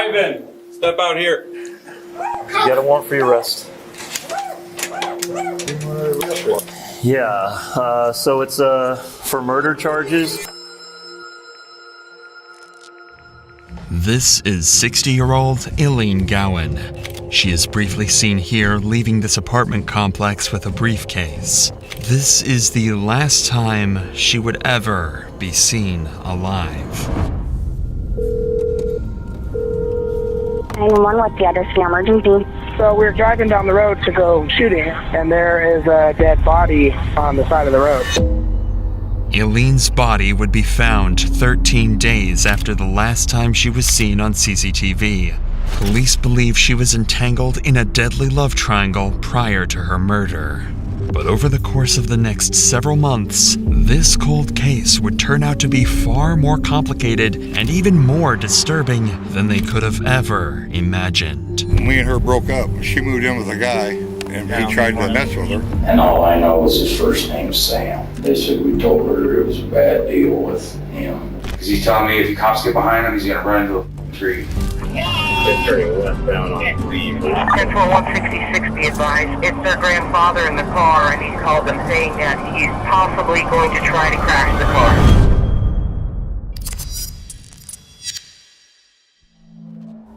Ivan, step out here. You got a warrant for your arrest. Yeah, so it's for murder charges. This is 60-year-old Eileen Gowan. She is briefly seen here leaving this apartment complex with a briefcase. This is the last time she would ever be seen alive. 911, what's the address of your emergency? So we're driving down the road to go shooting, and there is a dead body on the side of the road. Eileen's body would be found 13 days after the last time she was seen on CCTV. Police believe she was entangled in a deadly love triangle prior to her murder. But over the course of the next several months, this cold case would turn out to be far more complicated and even more disturbing than they could have ever imagined. When me and her broke up, she moved in with a guy, and he tried to mess with her. And all I know is his first name's Sam. They said we told her it was a bad deal with him. Because he's telling me if the cops get behind him, he's going to run into a tree. Turning westbound on 10-4, 166, be advised. It's their grandfather in the car, and he's called them saying that he's possibly going to try to crash the car.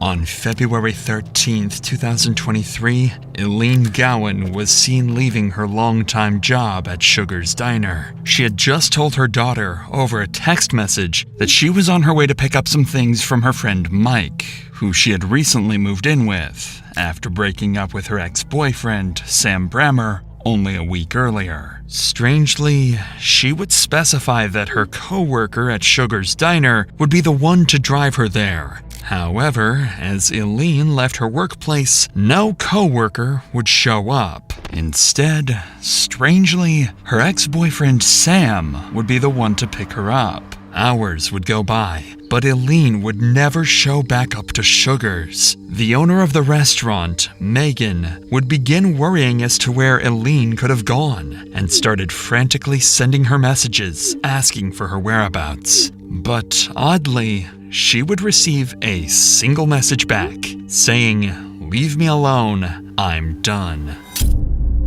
On February 13th, 2023, Eileen Gowan was seen leaving her longtime job at Sugar's Diner. She had just told her daughter over a text message that she was on her way to pick up some things from her friend Mike, who she had recently moved in with after breaking up with her ex-boyfriend, Sam Brammer, only a week earlier. Strangely, she would specify that her co-worker at Sugar's Diner would be the one to drive her there. However, as Eileen left her workplace, no co-worker would show up. Instead, strangely, her ex-boyfriend Sam would be the one to pick her up. Hours would go by, but Eileen would never show back up to Sugar's. The owner of the restaurant, Megan, would begin worrying as to where Eileen could have gone and started frantically sending her messages asking for her whereabouts. But oddly, she would receive a single message back saying, "Leave me alone, I'm done."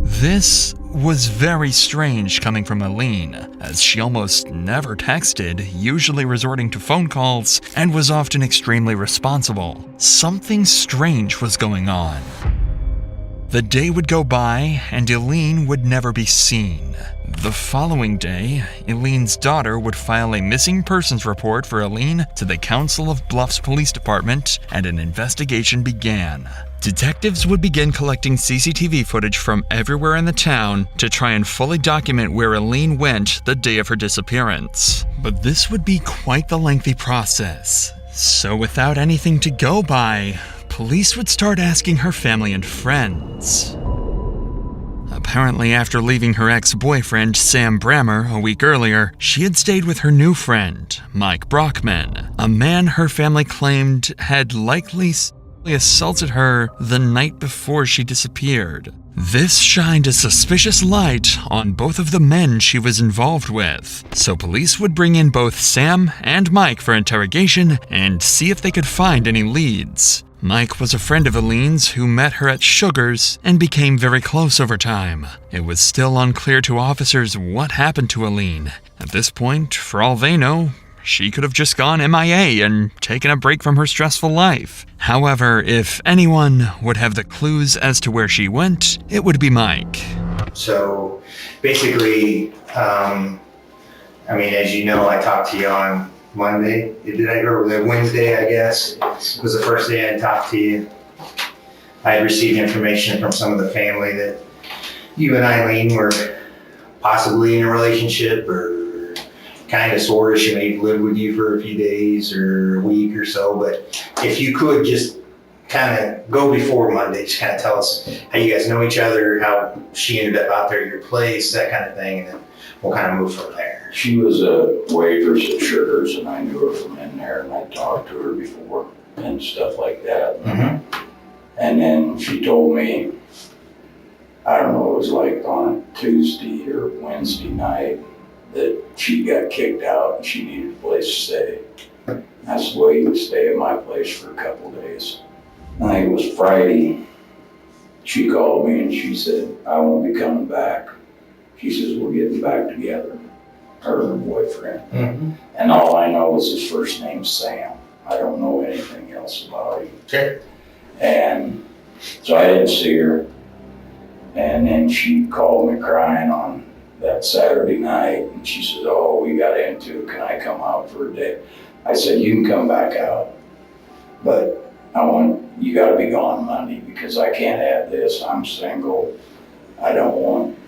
This was very strange coming from Eileen, as she almost never texted, usually resorting to phone calls, and was often extremely responsible. Something strange was going on. The day would go by, and Eileen would never be seen. The following day, Eileen's daughter would file a missing persons report for Eileen to the Council of Bluffs Police Department, and an investigation began. Detectives would begin collecting CCTV footage from everywhere in the town to try and fully document where Eileen went the day of her disappearance. But this would be quite the lengthy process. So without anything to go by, police would start asking her family and friends. Apparently, after leaving her ex-boyfriend, Sam Brammer, a week earlier, she had stayed with her new friend, Mike Brockman, a man her family claimed had likely assaulted her the night before she disappeared. This shined a suspicious light on both of the men she was involved with, so police would bring in both Sam and Mike for interrogation and see if they could find any leads. Mike was a friend of Eileen's who met her at Sugar's and became very close over time. It was still unclear to officers what happened to Eileen. At this point, for all they know, she could have just gone MIA and taken a break from her stressful life. However, if anyone would have the clues as to where she went, it would be Mike. So basically, as you know, I talked to you on Monday, or Wednesday, I guess, was the first day I talked to you. I had received information from some of the family that you and Eileen were possibly in a relationship, or kind of sort of, she may live with you for a few days or a week or so. But if you could just kind of go before Monday, just kind of tell us how you guys know each other, how she ended up out there at your place, that kind of thing, and then we'll kind of move from there. She was a waitress at Sugar's, and I knew her from in there, and I talked to her before and stuff like that. Mm-hmm. And then she told me, I don't know, it was like on a Tuesday or Wednesday night, that she got kicked out and she needed a place to stay. I I said, well, you can stay at my place for a couple days. I think it was Friday. She called me and she said, I won't be coming back. She says, we're getting back together, her and her boyfriend. Mm-hmm. And all I know is his first name's Sam. I don't know anything else about him. Okay. And so I didn't see her. And then she called me crying on that Saturday night. And she says, oh, we got into it. Can I come out for a day? I said, you can come back out. But you got to be gone Monday because I can't have this. I'm single. I don't want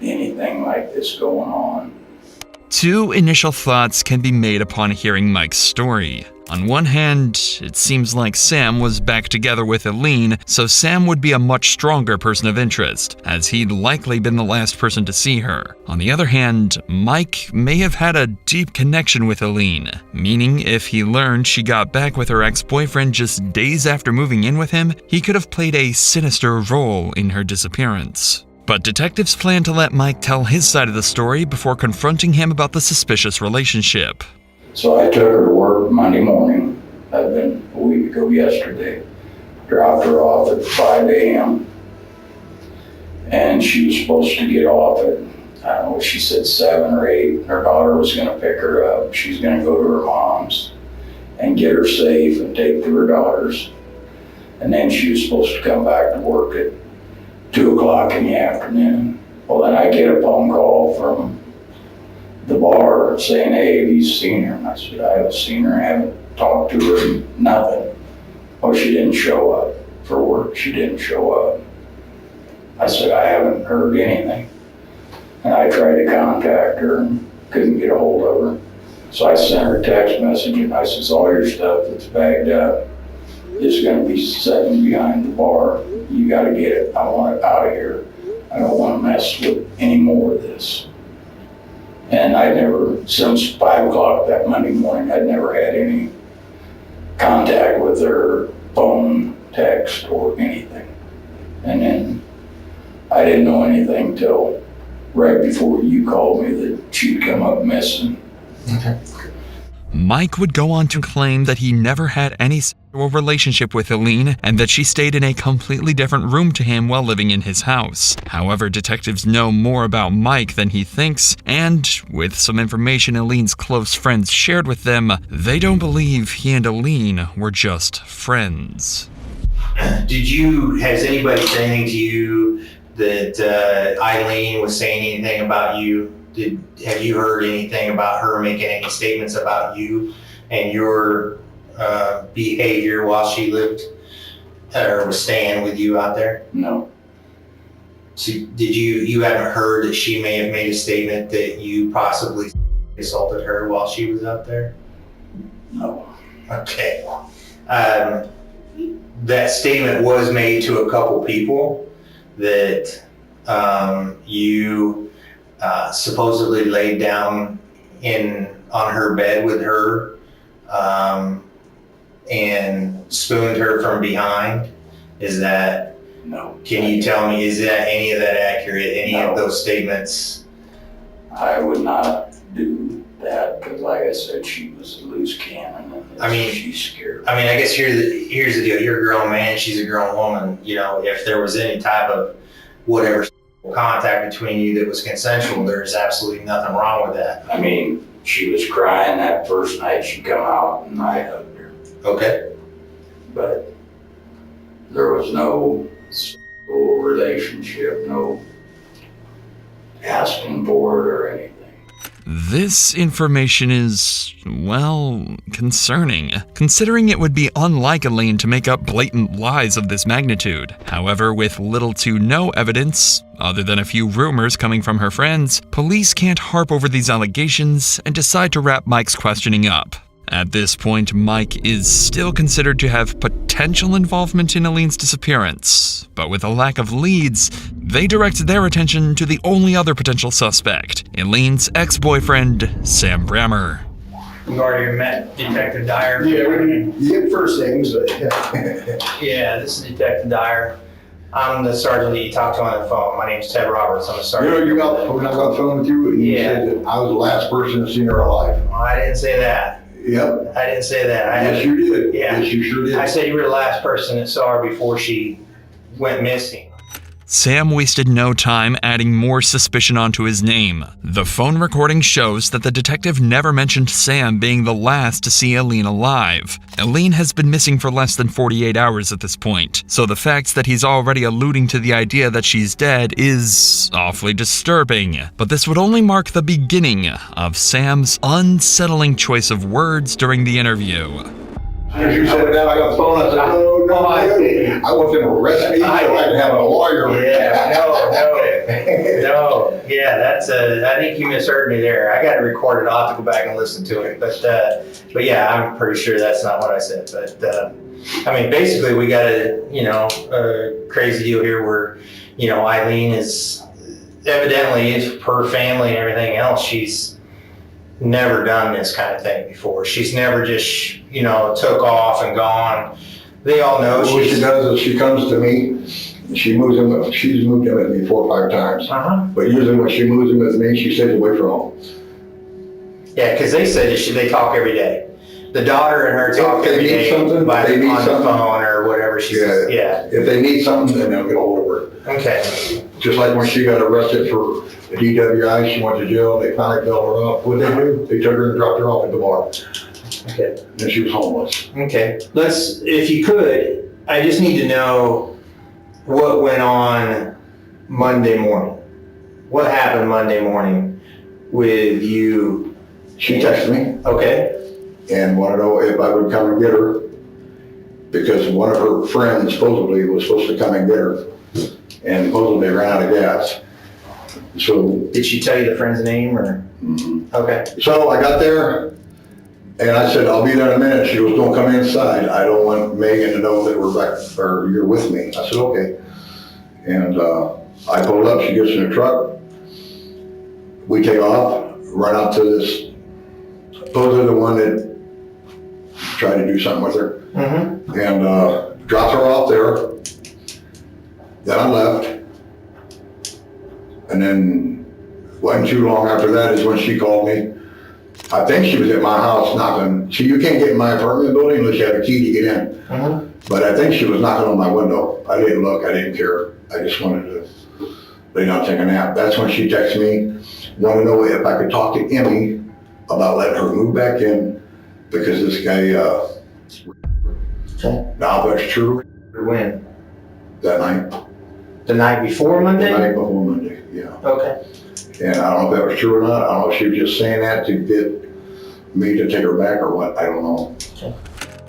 anything like this going on. Two initial thoughts can be made upon hearing Mike's story. On one hand, it seems like Sam was back together with Eileen, so Sam would be a much stronger person of interest, as he'd likely been the last person to see her. On the other hand, Mike may have had a deep connection with Eileen, meaning if he learned she got back with her ex-boyfriend just days after moving in with him, he could have played a sinister role in her disappearance. But detectives plan to let Mike tell his side of the story before confronting him about the suspicious relationship. So I took her to work Monday morning. That'd been a week ago yesterday. Dropped her off at 5 a.m. And she was supposed to get off at, I don't know, she said 7 or 8. Her daughter was going to pick her up. She's going to go to her mom's and get her safe and take to her daughter's. And then she was supposed to come back to work at 2 o'clock in the afternoon. Well, then I get a phone call from the bar saying, hey, have you seen her? And I said, I haven't seen her, I haven't talked to her, nothing. Oh, she didn't show up for work. She didn't show up. I said, I haven't heard anything. And I tried to contact her and couldn't get a hold of her. So I sent her a text message and I said, all your stuff that's bagged up is going to be sitting behind the bar. You got to get it. I want it out of here. I don't want to mess with any more of this. And I never, since 5 o'clock that Monday morning, I'd never had any contact with her, phone, text, or anything. And then I didn't know anything till right before you called me that she'd come up missing. Okay. Mike would go on to claim that he never had any sexual relationship with Eileen and that she stayed in a completely different room to him while living in his house. However, detectives know more about Mike than he thinks, and with some information Eileen's close friends shared with them, they don't believe he and Eileen were just friends. Has anybody said anything to you that Eileen was saying anything about you? Have you heard anything about her making any statements about you and your behavior while she lived or was staying with you out there? No. So you haven't heard that she may have made a statement that you possibly assaulted her while she was out there? No. Okay. That statement was made to a couple people that you supposedly laid down on her bed with her and spooned her from behind. Is that? No. Can you tell me, is that any of that accurate? Any of those statements? I would not do that because, like I said, she was a loose cannon. And she's scared. I mean, I guess here's the deal. You're a grown man. She's a grown woman. You know, if there was any type of whatever contact between you that was consensual, there's absolutely nothing wrong with that. I mean, she was crying that first night she come out and I hugged her. Okay. But there was no sexual relationship, no asking for it or anything. This information is, well, concerning, considering it would be unlike Eileen to make up blatant lies of this magnitude. However, with little to no evidence, other than a few rumors coming from her friends, police can't harp over these allegations and decide to wrap Mike's questioning up. At this point, Mike is still considered to have potential involvement in Eileen's disappearance, but with a lack of leads, they direct their attention to the only other potential suspect, Eileen's ex-boyfriend, Sam Brammer. We've already met Detective Dyer. Yeah, you get first names, but Yeah, this is Detective Dyer. I'm the sergeant that you talked to on the phone. My name's Ted Roberts. I'm a sergeant. when I got on the phone with you, and you said that I was the last person to see her alive. Well, I didn't say that. Yep. I didn't say that. Yes, you did. Yeah. Yes, you sure did. I said you were the last person that saw her before she went missing. Sam wasted no time adding more suspicion onto his name. The phone recording shows that the detective never mentioned Sam being the last to see Eileen alive. Eileen has been missing for less than 48 hours at this point, so the fact that he's already alluding to the idea that she's dead is awfully disturbing. But this would only mark the beginning of Sam's unsettling choice of words during the interview. As you said that, I got the phone, I said, no, I want them to arrest me so I can have a lawyer. Yeah, no. Yeah, I think you misheard me there. I got it recorded. I'll have to go back and listen to it. But yeah, I'm pretty sure that's not what I said. But I mean, basically we got a crazy deal here where, Eileen is evidently, per family and everything else, she's never done this kind of thing before. She's never just, took off and gone. They all know What she does is she comes to me, she's moved in with me 4 or 5 times. But usually when she moves in with me, she stays away from home. Yeah, because they said they talk every day. The daughter and her talk If they every need day something, on the something. phone or whatever she says. Yeah. If they need something, then they'll get a hold of her. Okay. Just like when she got arrested for the DWI, she went to jail, they finally bailed her up. What'd they do? They took her and dropped her off at the bar. Okay. And she was homeless. Okay. If you could, I just need to know what went on Monday morning. What happened Monday morning with you? She texted me Okay. and wanted to know if I would come and get her because one of her friends supposedly was supposed to come and get her and supposedly ran out of gas. So, Did she tell you the friend's name or? Okay. so I got there and I said, I'll be there in a minute. She goes, don't come inside. I don't want Megan to know that we're back or you're with me. I said, okay. And I pulled up, she gets in the truck. We take off, run out to this, supposedly the one that tried to do something with her. And dropped her off there. Then I left. And then wasn't too long after that is when she called me. I think she was at my house knocking. See, you can't get in my apartment building unless you have a key to get in. But I think she was knocking on my window. I didn't look, I didn't care. I just wanted to lay down and take a nap. That's when she texted me, wanted to know if I could talk to Emmy about letting her move back in because this guy, now that's true. When? That night. The night before Monday? The night before Monday, yeah. Okay. And I don't know if that was true or not. I don't know if she was just saying that to get me to take her back or what. I don't know.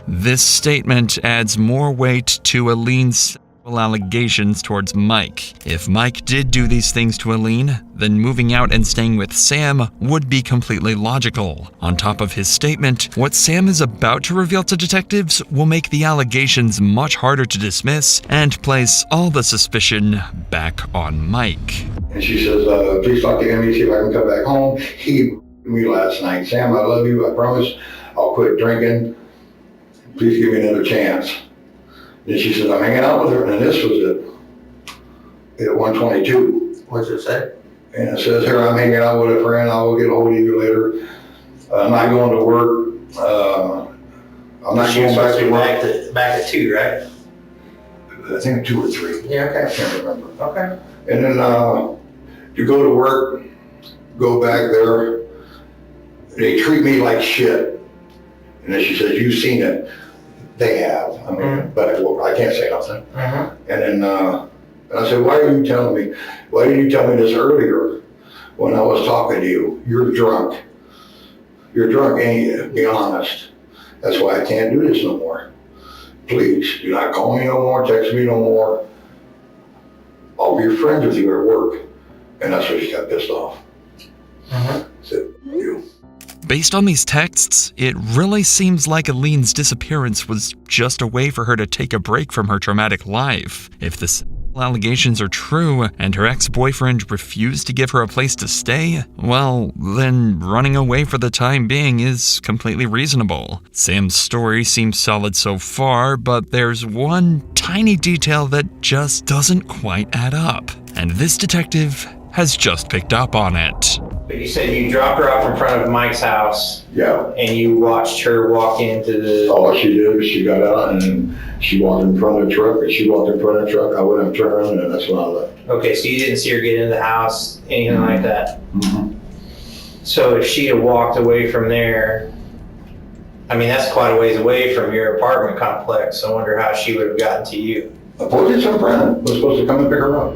This statement adds more weight to Eileen's allegations towards Mike. If Mike did do these things to Eileen, then moving out and staying with Sam would be completely logical. On top of his statement, what Sam is about to reveal to detectives will make the allegations much harder to dismiss and place all the suspicion back on Mike. And she says, please talk to Emmy, see if I can come back home. He me last night. Sam, I love you. I promise I'll quit drinking. Please give me another chance. Then she says, I'm hanging out with her. And this was at 122. What's it say? And it says here, I'm hanging out with a friend. I will get a hold of you later. I'm not going to work. I'm not She was going back supposed to to be work. back at 2, right? I think 2 or 3. Yeah, I okay. can't remember. Okay. And then to go to work, go back there, they treat me like shit. And then she says, you've seen it. They have. I mean, but I can't say nothing. And then and I said, why are you telling me? Why didn't you tell me this earlier when I was talking to you? You're drunk. You're drunk, ain't you? Be honest. That's why I can't do this no more. Please, do not call me no more, text me no more. I'll be friends with you at work. And that's why she got pissed off. Said, you. Based on these texts, it really seems like Eileen's disappearance was just a way for her to take a break from her traumatic life. If the allegations are true and her ex-boyfriend refused to give her a place to stay, well, then running away for the time being is completely reasonable. Sam's story seems solid so far, but there's one tiny detail that just doesn't quite add up. And this detective has just picked up on it. But you said you dropped her off in front of Mike's house Yeah. and you watched her walk into the... All she did was she got out and then she walked in front of the truck, and she walked in front of the truck. I went and turned around, and that's when I left. Okay, so you didn't see her get in the house, anything like that? Mm-hmm. So if she had walked away from there, I mean, that's quite a ways away from your apartment complex. I wonder how she would have gotten to you. I told you some friend was supposed to come and pick her up.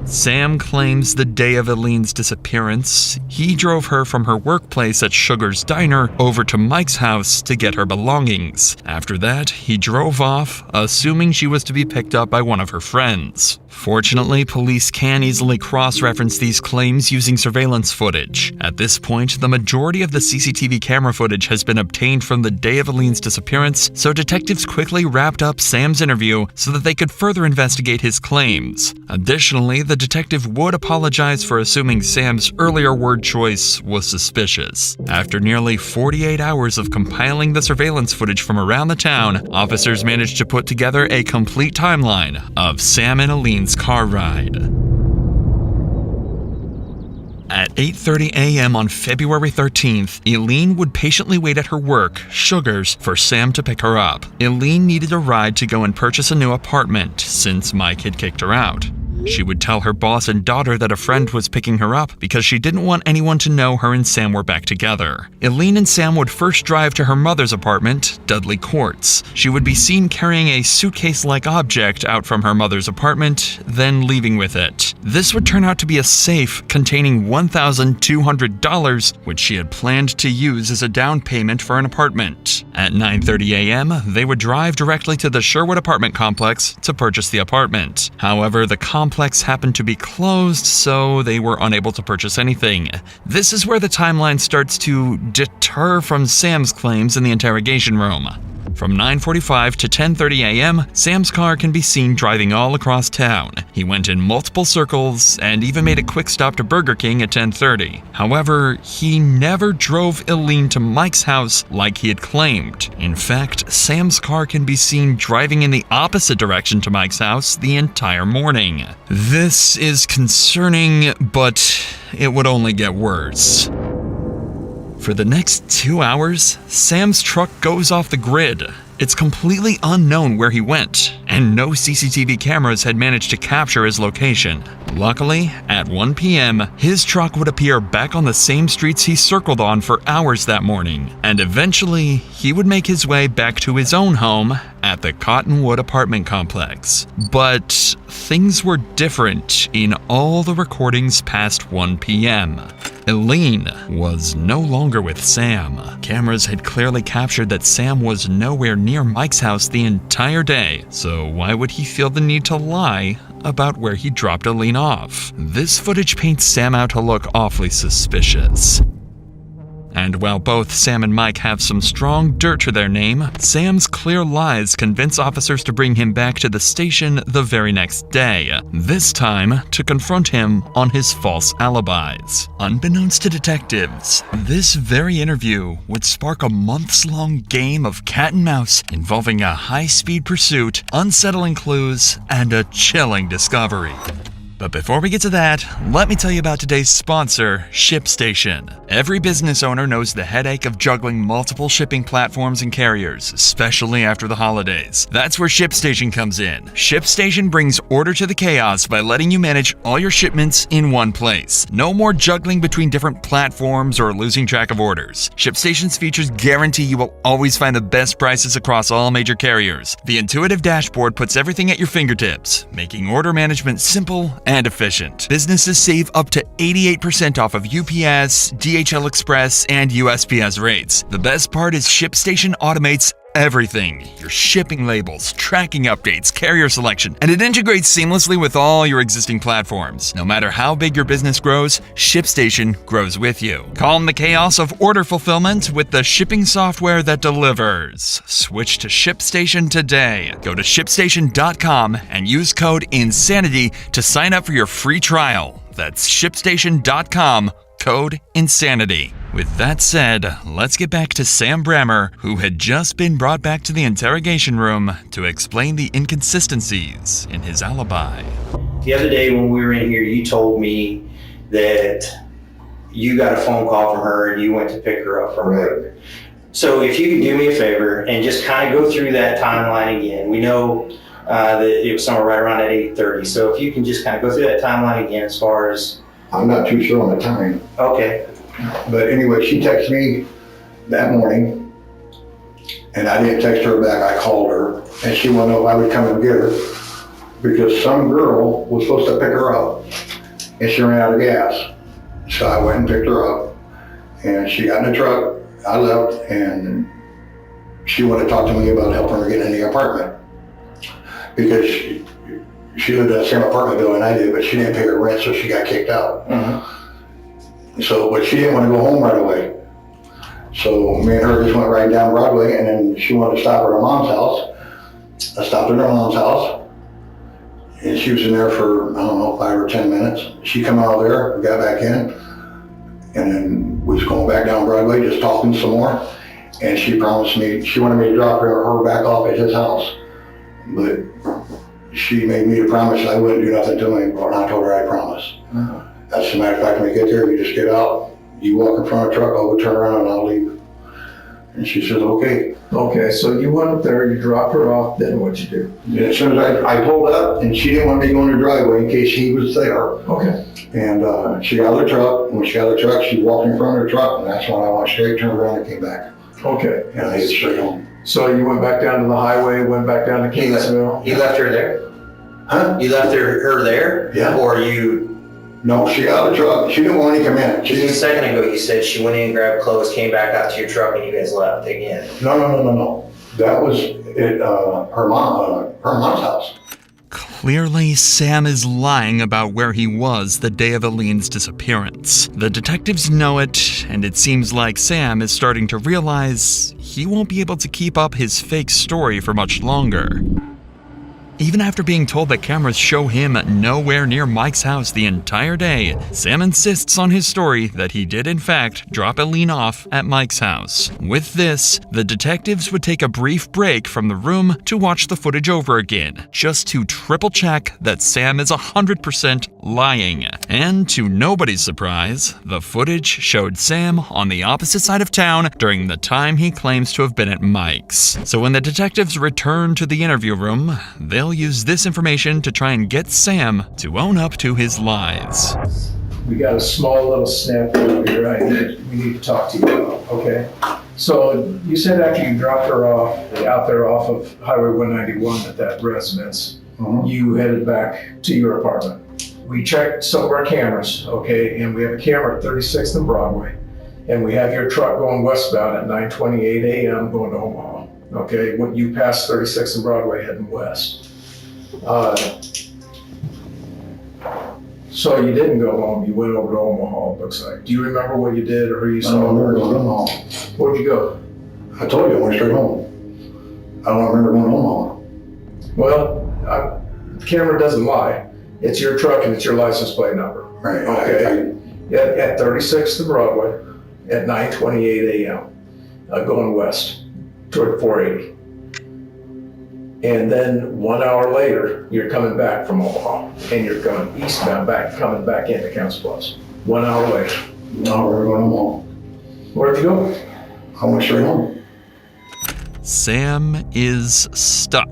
Sam claims the day of Eileen's disappearance, he drove her from her workplace at Sugar's Diner over to Mike's house to get her belongings. After that, he drove off, assuming she was to be picked up by one of her friends. Fortunately, police can easily cross-reference these claims using surveillance footage. At this point, the majority of the CCTV camera footage has been obtained from the day of Eileen's disappearance, so detectives quickly wrapped up Sam's interview so that they could further investigate his claims. Additionally, the detective would apologize for assuming Sam's earlier word choice was suspicious. After nearly 48 hours of compiling the surveillance footage from around the town, officers managed to put together a complete timeline of Sam and Eileen's car ride. At 8:30 a.m. on February 13th, Eileen would patiently wait at her work, Sugar's, for Sam to pick her up. Eileen needed a ride to go and purchase a new apartment since Mike had kicked her out. She would tell her boss and daughter that a friend was picking her up because she didn't want anyone to know her and Sam were back together. Eileen and Sam would first drive to her mother's apartment, Dudley Courts. She would be seen carrying a suitcase-like object out from her mother's apartment, then leaving with it. This would turn out to be a safe containing $1,200, which she had planned to use as a down payment for an apartment. At 9:30 a.m., they would drive directly to the Sherwood apartment complex to purchase the apartment. However, the complex happened to be closed, so they were unable to purchase anything. This is where the timeline starts to deter from Sam's claims in the interrogation room. From 9:45 to 10:30 a.m., Sam's car can be seen driving all across town. He went in multiple circles and even made a quick stop to Burger King at 10:30. However, he never drove Eileen to Mike's house like he had claimed. In fact, Sam's car can be seen driving in the opposite direction to Mike's house the entire morning. This is concerning, but it would only get worse. For the next 2 hours, Sam's truck goes off the grid. It's completely unknown where he went, and no CCTV cameras had managed to capture his location. Luckily, at 1 p.m., his truck would appear back on the same streets he circled on for hours that morning, and eventually, he would make his way back to his own home at the Cottonwood apartment complex. But things were different in all the recordings past 1 p.m. Eileen was no longer with Sam. Cameras had clearly captured that Sam was nowhere near Mike's house the entire day, so why would he feel the need to lie about where he dropped Eileen off? This footage paints Sam out to look awfully suspicious. And while both Sam and Mike have some strong dirt to their name, Sam's clear lies convince officers to bring him back to the station the very next day, this time to confront him on his false alibis. Unbeknownst to detectives, this very interview would spark a months-long game of cat and mouse involving a high-speed pursuit, unsettling clues, and a chilling discovery. But before we get to that, let me tell you about today's sponsor, ShipStation. Every business owner knows the headache of juggling multiple shipping platforms and carriers, especially after the holidays. That's where ShipStation comes in. ShipStation brings order to the chaos by letting you manage all your shipments in one place. No more juggling between different platforms or losing track of orders. ShipStation's features guarantee you will always find the best prices across all major carriers. The intuitive dashboard puts everything at your fingertips, making order management simple and efficient. Businesses save up to 88% off of UPS, DHL Express, and USPS rates. The best part is ShipStation automates everything. Your shipping labels, tracking updates, carrier selection, and it integrates seamlessly with all your existing platforms. No matter how big your business grows, ShipStation grows with you. Calm the chaos of order fulfillment with the shipping software that delivers. Switch to ShipStation today. Go to ShipStation.com and use code INSANITY to sign up for your free trial. That's ShipStation.com, code INSANITY. With that said, let's get back to Sam Brammer, who had just been brought back to the interrogation room to explain the inconsistencies in his alibi. The other day when we were in here, you told me that you got a phone call from her and you went to pick her up from work. So if you could do me a favor and just kind of go through that timeline again. We know that it was somewhere right around at 8:30. So if you can just kind of go through that timeline again as far as... I'm not too sure on the time. Okay. But anyway, she texted me that morning, and I didn't text her back. I called her, and she wanted to know if I would come and get her, because some girl was supposed to pick her up, and she ran out of gas. So I went and picked her up, and she got in the truck. I left, and she wanted to talk to me about helping her get in the apartment, because she lived in the same apartment building I did, but she didn't pay her rent, so she got kicked out. So, but she didn't want to go home right away. So me and her just went right down Broadway, and then she wanted to stop at her mom's house. I stopped at her mom's house, and she was in there for, I don't know, 5 or 10 minutes. She come out of there, we got back in, and then we was going back down Broadway, just talking some more. And she promised me, she wanted me to drop her back off at his house. But she made me to promise I wouldn't do nothing to him, and I told her I promised. As a matter of fact, when we get there, you just get out, you walk in front of the truck, I'll go turn around and I'll leave. And she says, okay. Okay, so you went up there, you dropped her off, then what'd you do? And as soon as I pulled up, and she didn't want me to go in the driveway in case he was there. Okay. And she got out of the truck, and when she got out of the truck, she walked in front of the truck, and that's when I went straight, turned around and came back. Okay. And I hit straight home. So you went back down to the highway, went back down to Kingsville? You left her there? Huh? You left her there? Yeah. Or you... No, she got out of the truck. She didn't want me to come in. Just a second ago, you said she went in, grabbed clothes, came back out to your truck, and you guys left again. No. That was at her mom's house. Clearly, Sam is lying about where he was the day of Eileen's disappearance. The detectives know it, and it seems like Sam is starting to realize he won't be able to keep up his fake story for much longer. Even after being told that cameras show him nowhere near Mike's house the entire day, Sam insists on his story that he did in fact drop Eileen off at Mike's house. With this, the detectives would take a brief break from the room to watch the footage over again, just to triple check that Sam is 100% lying. And to nobody's surprise, the footage showed Sam on the opposite side of town during the time he claims to have been at Mike's. So when the detectives return to the interview room, they'll use this information to try and get Sam to own up to his lies. We got a small little snap here, right? We need to talk to you about, okay? So you said after you dropped her off, out there off of Highway 191 at that residence, you headed back to your apartment. We checked some of our cameras, okay? And we have a camera at 36th and Broadway. And we have your truck going westbound at 9:28 a.m. going to Omaha, okay? When you passed 36th and Broadway heading west. So you didn't go home, you went over to Omaha, it looks like. Do you remember what you did or who you saw? I don't remember going to Omaha. Where'd you go? I told you I went straight home. I don't remember going to Omaha. Well, the camera doesn't lie. It's your truck and it's your license plate number. Right. Okay. At 36th and Broadway at 9:28 a.m. Going west toward 480. And then 1 hour later, you're coming back from Omaha, and you're going eastbound, coming back into Counts Bluffs. 1 hour later. No, we're going to Omaha. Where'd you go? I went straight home. Sam is stuck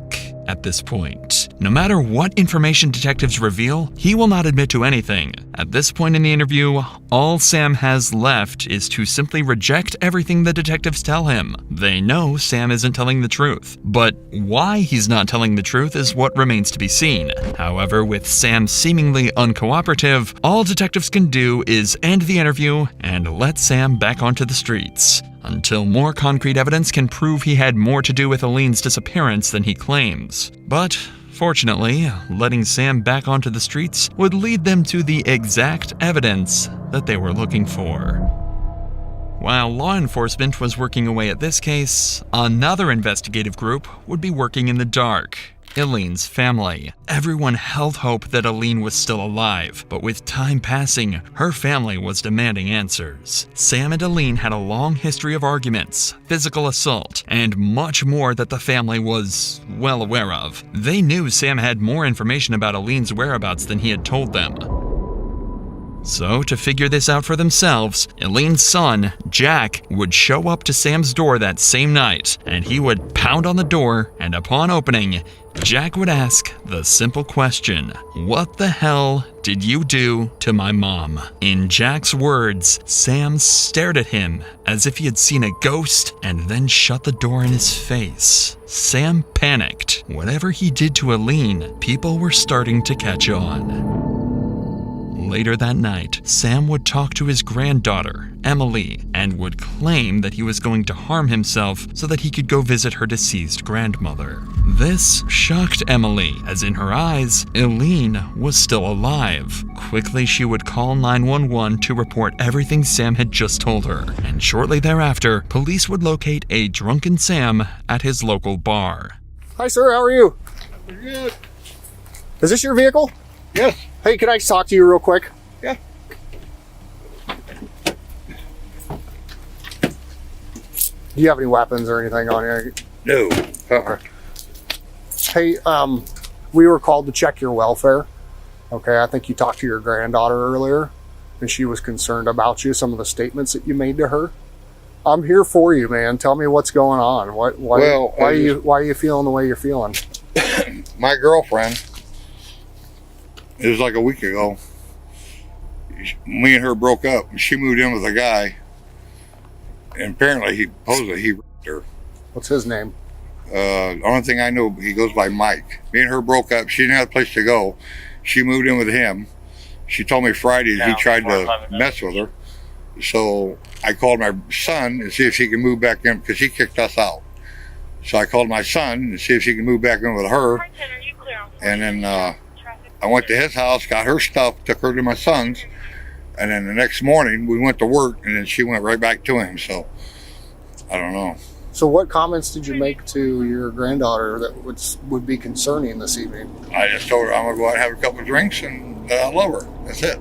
at this point. No matter what information detectives reveal, he will not admit to anything. At this point in the interview, all Sam has left is to simply reject everything the detectives tell him. They know Sam isn't telling the truth, but why he's not telling the truth is what remains to be seen. However, with Sam seemingly uncooperative, all detectives can do is end the interview and let Sam back onto the streets, until more concrete evidence can prove he had more to do with Eileen's disappearance than he claims. But fortunately, letting Sam back onto the streets would lead them to the exact evidence that they were looking for. While law enforcement was working away at this case, another investigative group would be working in the dark. Eileen's family. Everyone held hope that Eileen was still alive, but with time passing, her family was demanding answers. Sam and Eileen had a long history of arguments, physical assault, and much more that the family was well aware of. They knew Sam had more information about Eileen's whereabouts than he had told them. So, to figure this out for themselves, Eileen's son, Jack, would show up to Sam's door that same night, and he would pound on the door, and upon opening, Jack would ask the simple question, "What the hell did you do to my mom?" In Jack's words, Sam stared at him as if he had seen a ghost and then shut the door in his face. Sam panicked. Whatever he did to Eileen, people were starting to catch on. Later that night, Sam would talk to his granddaughter, Emily, and would claim that he was going to harm himself so that he could go visit her deceased grandmother. This shocked Emily, as in her eyes, Eileen was still alive. Quickly, she would call 911 to report everything Sam had just told her, and shortly thereafter, police would locate a drunken Sam at his local bar. Hi, sir. How are you? Pretty good. Is this your vehicle? Yes. Hey, can I talk to you real quick? Yeah. Do you have any weapons or anything on here? No. Hey, we were called to check your welfare. Okay, I think you talked to your granddaughter earlier, and she was concerned about you, some of the statements that you made to her. I'm here for you, man. Tell me what's going on. Why are you feeling the way you're feeling? My girlfriend, it was like a week ago, me and her broke up. She moved in with a guy, and apparently he raped her. What's his name? The only thing I know, he goes by Mike. Me and her broke up. She didn't have a place to go. She moved in with him. She told me Friday that he tried to mess with her. So I called my son and see if she can move back in, because he kicked us out. So I called my son to see if she can move back in with her. And then I went to his house, got her stuff, took her to my son's. And then the next morning we went to work, and then she went right back to him. So I don't know. So what comments did you make to your granddaughter that would be concerning this evening? I just told her I'm going to go out and have a couple of drinks, and I love her. That's it.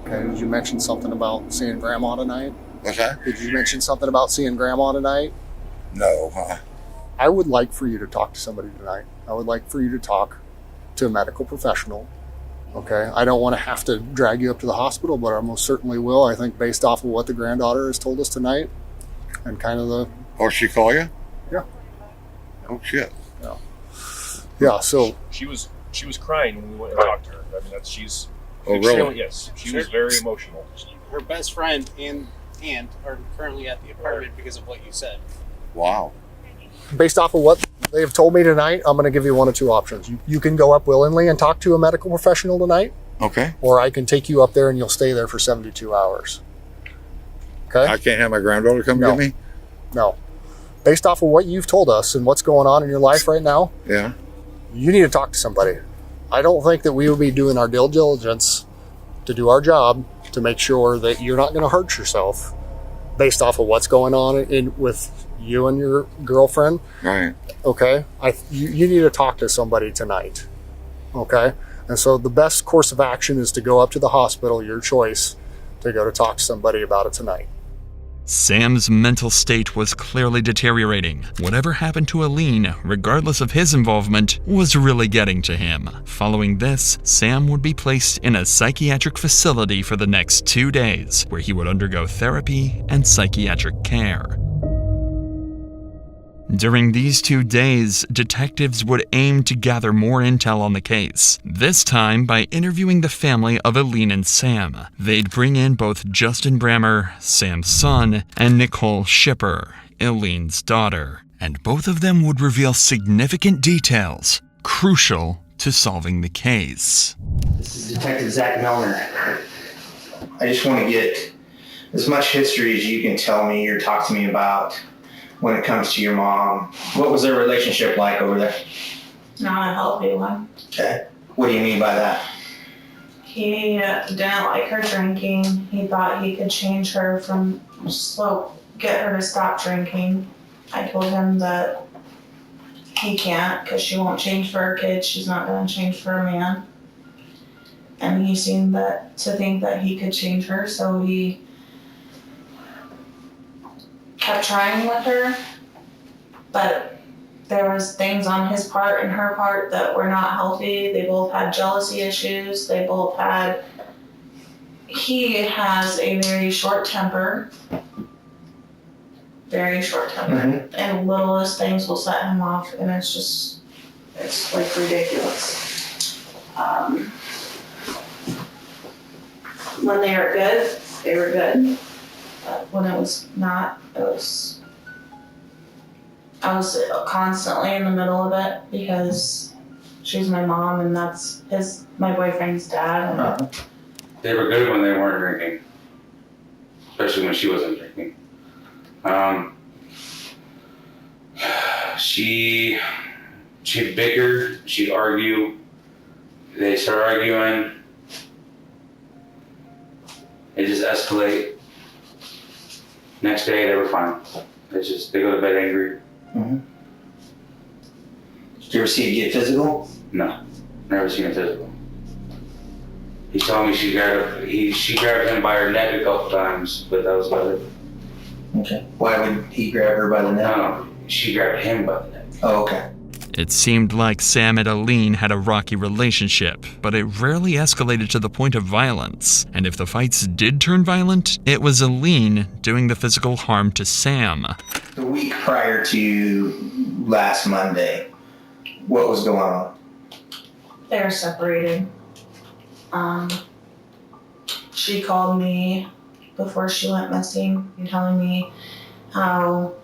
Okay, did you mention something about seeing Grandma tonight? What's that? Did you mention something about seeing Grandma tonight? No. I would like for you to talk to somebody tonight. I would like for you to talk to a medical professional. Okay, I don't want to have to drag you up to the hospital, but I most certainly will. I think based off of what the granddaughter has told us tonight, and kind of the... Oh, she call you? Yeah. Oh, shit. Yeah. Yeah, so... She was crying when we went and talked to her. I mean, she's... Oh, really? Yes. She was very emotional. Her best friend and aunt are currently at the apartment because of what you said. Wow. Based off of what they have told me tonight, I'm going to give you one of two options. You can go up willingly and talk to a medical professional tonight. Okay. Or I can take you up there and you'll stay there for 72 hours. Okay? I can't have my granddaughter come get me? No. Based off of what you've told us and what's going on in your life right now, yeah, you need to talk to somebody. I don't think that we will be doing our due diligence to do our job to make sure that you're not going to hurt yourself based off of what's going on with you and your girlfriend. Right. Okay? You need to talk to somebody tonight. Okay? And so the best course of action is to go up to the hospital, your choice, to go to talk to somebody about it tonight. Sam's mental state was clearly deteriorating. Whatever happened to Eileen, regardless of his involvement, was really getting to him. Following this, Sam would be placed in a psychiatric facility for the next 2 days, where he would undergo therapy and psychiatric care. During these 2 days, detectives would aim to gather more intel on the case, this time by interviewing the family of Eileen and Sam. They'd bring in both Justin Brammer, Sam's son, and Nicole Shipper, Eileen's daughter, and both of them would reveal significant details, crucial to solving the case. This is Detective Zach Milner. I just want to get as much history as you can tell me or talk to me about when it comes to your mom. What was their relationship like over there? Not a healthy one. Okay. What do you mean by that? He didn't like her drinking. He thought he could change her get her to stop drinking. I told him that he can't because she won't change for her kids. She's not going to change for a man. And he seemed to think that he could change her, so he kept trying with her, but there was things on his part and her part that were not healthy. They both had jealousy issues. He has a very short temper. And littlest things will set him off, and it's like ridiculous. When they were good, they were good. But when it was not, I was constantly in the middle of it because she's my mom and that's my boyfriend's dad. And They were good when they weren't drinking, especially when she wasn't drinking. She'd bicker, she'd argue, they start arguing, it just escalate. Next day they were fine. They go to bed angry. Mm-hmm. Did you ever see it get physical? No, never seen it physical. He told me she grabbed him by her neck a couple times, but that was about it. Okay. Why would he grab her by the neck? No, she grabbed him by the neck. Oh, okay. It seemed like Sam and Aline had a rocky relationship, but it rarely escalated to the point of violence. And if the fights did turn violent, it was Aline doing the physical harm to Sam. The week prior to last Monday, what was going on? they were separated. She called me before she went missing and telling me how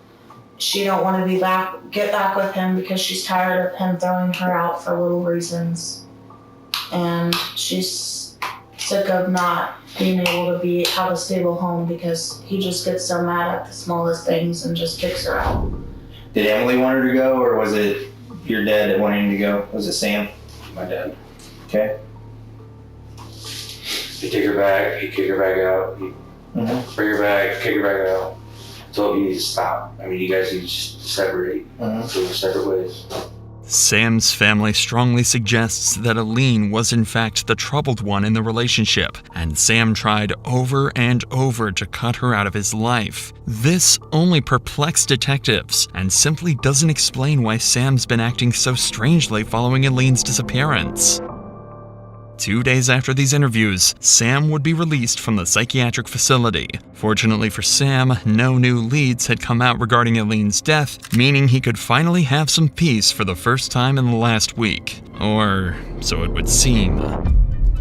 she don't want to get back with him because she's tired of him throwing her out for little reasons. And she's sick of not being able to have a stable home because he just gets so mad at the smallest things and just kicks her out. Did Emily want her to go, or was it your dad that wanted him to go? Was it Sam? My dad. Okay. He'd take her back, he'd kick her back out, he'd bring her back, kick her back out. Told me you need to stop. I mean, you guys need to just separate. Go separate ways. Sam's family strongly suggests that Aline was in fact the troubled one in the relationship, and Sam tried over and over to cut her out of his life. This only perplexed detectives, and simply doesn't explain why Sam's been acting so strangely following Aline's disappearance. 2 days after these interviews, Sam would be released from the psychiatric facility. Fortunately for Sam, no new leads had come out regarding Aline's death, meaning he could finally have some peace for the first time in the last week. Or so it would seem.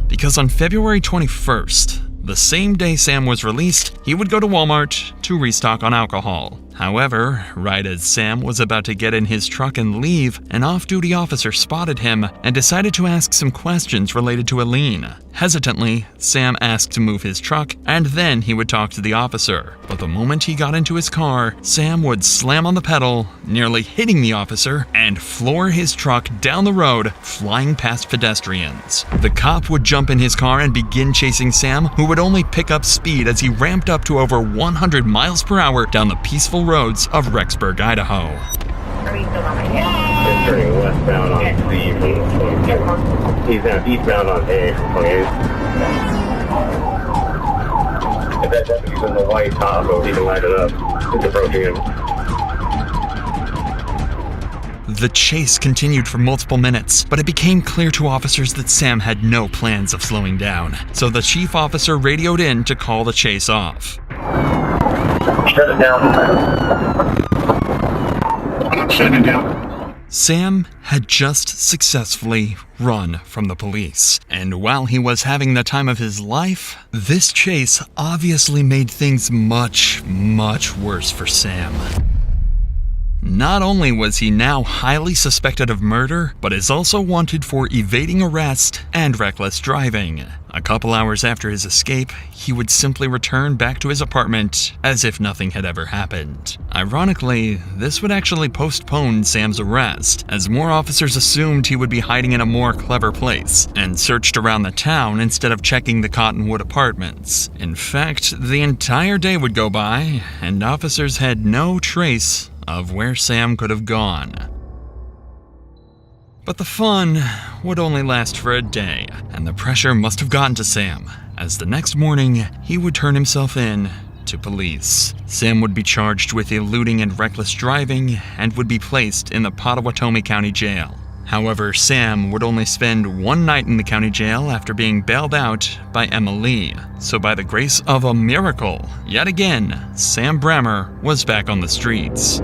Because on February 21st, the same day Sam was released, he would go to Walmart to restock on alcohol. However, right as Sam was about to get in his truck and leave, an off-duty officer spotted him and decided to ask some questions related to Aline. Hesitantly, Sam asked to move his truck, and then he would talk to the officer. But the moment he got into his car, Sam would slam on the pedal, nearly hitting the officer, and floor his truck down the road, flying past pedestrians. The cop would jump in his car and begin chasing Sam, who would only pick up speed as he ramped up to over 100 miles per hour down the peaceful roads of Rexburg, Idaho. He's turning westbound on C. He's eastbound on A from 28. If that deputy's in the white Tahoe, he can light it up. He's approaching him. The chase continued for multiple minutes, but it became clear to officers that Sam had no plans of slowing down. So the chief officer radioed in to call the chase off. Shut it down. Shut it down. Sam had just successfully run from the police, and while he was having the time of his life, this chase obviously made things much, much worse for Sam. Not only was he now highly suspected of murder, but is also wanted for evading arrest and reckless driving. A couple hours after his escape, he would simply return back to his apartment as if nothing had ever happened. Ironically, this would actually postpone Sam's arrest, as more officers assumed he would be hiding in a more clever place, and searched around the town instead of checking the Cottonwood apartments. In fact, the entire day would go by, and officers had no trace of where Sam could have gone. But the fun would only last for a day, and the pressure must have gotten to Sam, as the next morning he would turn himself in to police. Sam would be charged with eluding and reckless driving and would be placed in the Potawatomi County Jail. However, Sam would only spend one night in the county jail after being bailed out by Emma Lee. So by the grace of a miracle, yet again, Sam Bremer was back on the streets.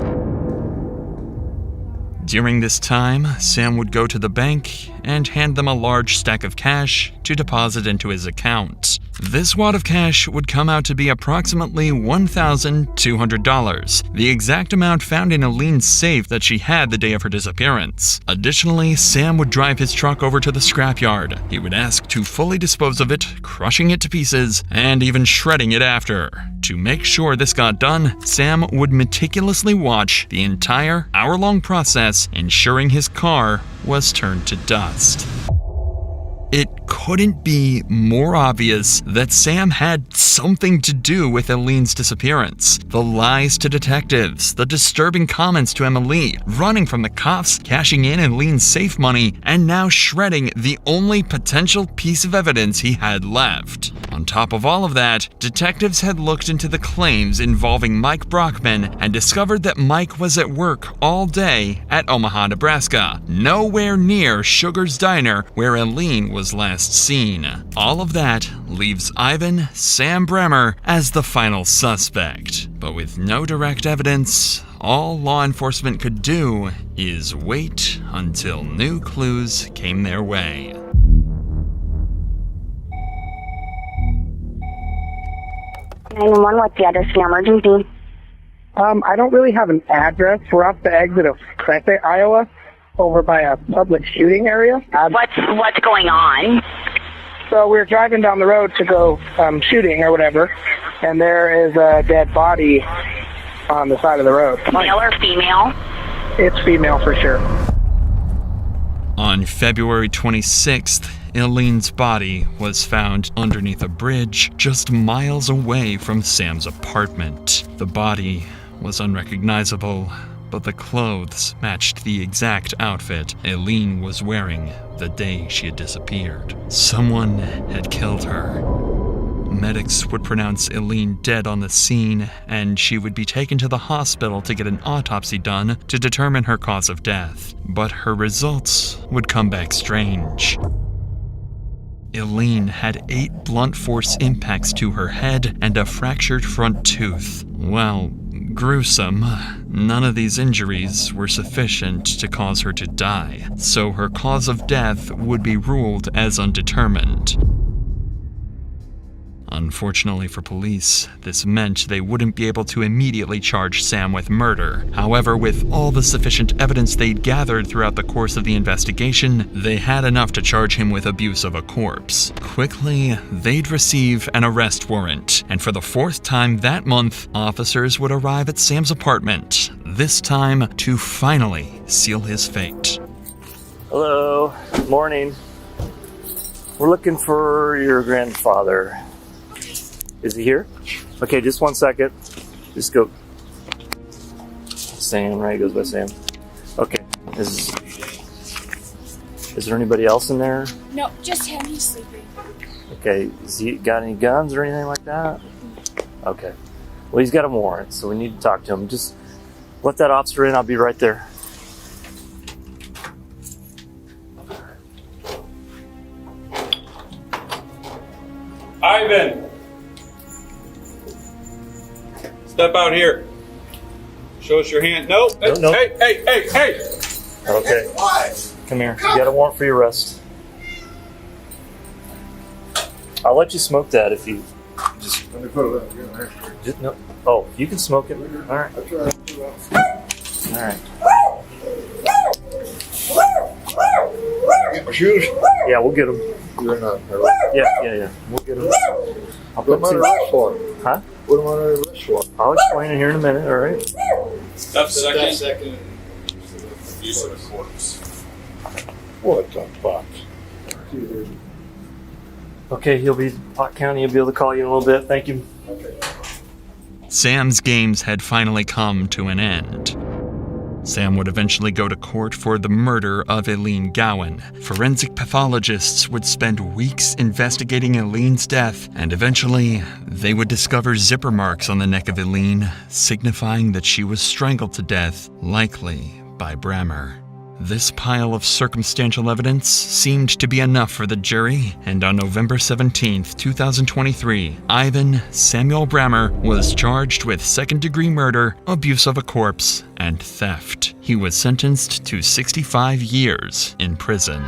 During this time, Sam would go to the bank and hand them a large stack of cash to deposit into his account. This wad of cash would come out to be approximately $1,200, the exact amount found in Eileen's safe that she had the day of her disappearance. Additionally, Sam would drive his truck over to the scrapyard. He would ask to fully dispose of it, crushing it to pieces, and even shredding it after. To make sure this got done, Sam would meticulously watch the entire hour-long process, ensuring his car was turned to dust. It couldn't be more obvious that Sam had something to do with Eileen's disappearance. The lies to detectives, the disturbing comments to Emma Lee, running from the cops, cashing in Eileen's safe money, and now shredding the only potential piece of evidence he had left. On top of all of that, detectives had looked into the claims involving Mike Brockman and discovered that Mike was at work all day at Omaha, Nebraska, nowhere near Sugar's Diner where Eileen was last seen. All of that leaves Ivan Sam Bremer as the final suspect. But with no direct evidence, all law enforcement could do is wait until new clues came their way. What's the address for your emergency? I don't really have an address. We're off the exit of Crete, Iowa, over by a public shooting area. What's going on? So we were driving down the road to go shooting or whatever, and there is a dead body on the side of the road. Male or female? It's female for sure. On February 26th, Eileen's body was found underneath a bridge just miles away from Sam's apartment. The body was unrecognizable, but the clothes matched the exact outfit Eileen was wearing the day she had disappeared. Someone had killed her. Medics would pronounce Eileen dead on the scene, and she would be taken to the hospital to get an autopsy done to determine her cause of death. But her results would come back strange. Eileen had 8 blunt force impacts to her head and a fractured front tooth. Well, gruesome. None of these injuries were sufficient to cause her to die, so her cause of death would be ruled as undetermined. Unfortunately for police, this meant they wouldn't be able to immediately charge Sam with murder. However, with all the sufficient evidence they'd gathered throughout the course of the investigation, they had enough to charge him with abuse of a corpse. Quickly, they'd receive an arrest warrant, and for the 4th time that month, officers would arrive at Sam's apartment, this time to finally seal his fate. Hello, good morning. We're looking for your grandfather. Is he here? Okay, just 1 second. Just go. Sam, right? He goes by Sam. Okay. Is there anybody else in there? No, just him. He's sleeping. Okay. Has he got any guns or anything like that? Okay. Well, he's got a warrant, so we need to talk to him. Just let that officer in. I'll be right there. Ivan! Step out here. Show us your hand. No. No. Hey. Okay. Come here. You got a warrant for your arrest. I'll let you smoke that if you just. Let me put it up. Just no. Oh, you can smoke it. All right. All right. Get my shoes? Yeah, we'll get them. You're not. Yeah. We'll get them. I'll put What am I arrest for? Huh? What am I arrest for? I'll explain it here in a minute. All right. Step second. Use of a corpse. What the fuck? Okay, he'll be Pot County. He'll be able to call you in a little bit. Thank you. Okay. Sam's games had finally come to an end. Sam would eventually go to court for the murder of Eileen Gowan. Forensic pathologists would spend weeks investigating Eileen's death, and eventually, they would discover zipper marks on the neck of Eileen, signifying that she was strangled to death, likely by Brammer. This pile of circumstantial evidence seemed to be enough for the jury, and on November 17, 2023, Ivan Samuel Brammer was charged with second-degree murder, abuse of a corpse, and theft. He was sentenced to 65 years in prison.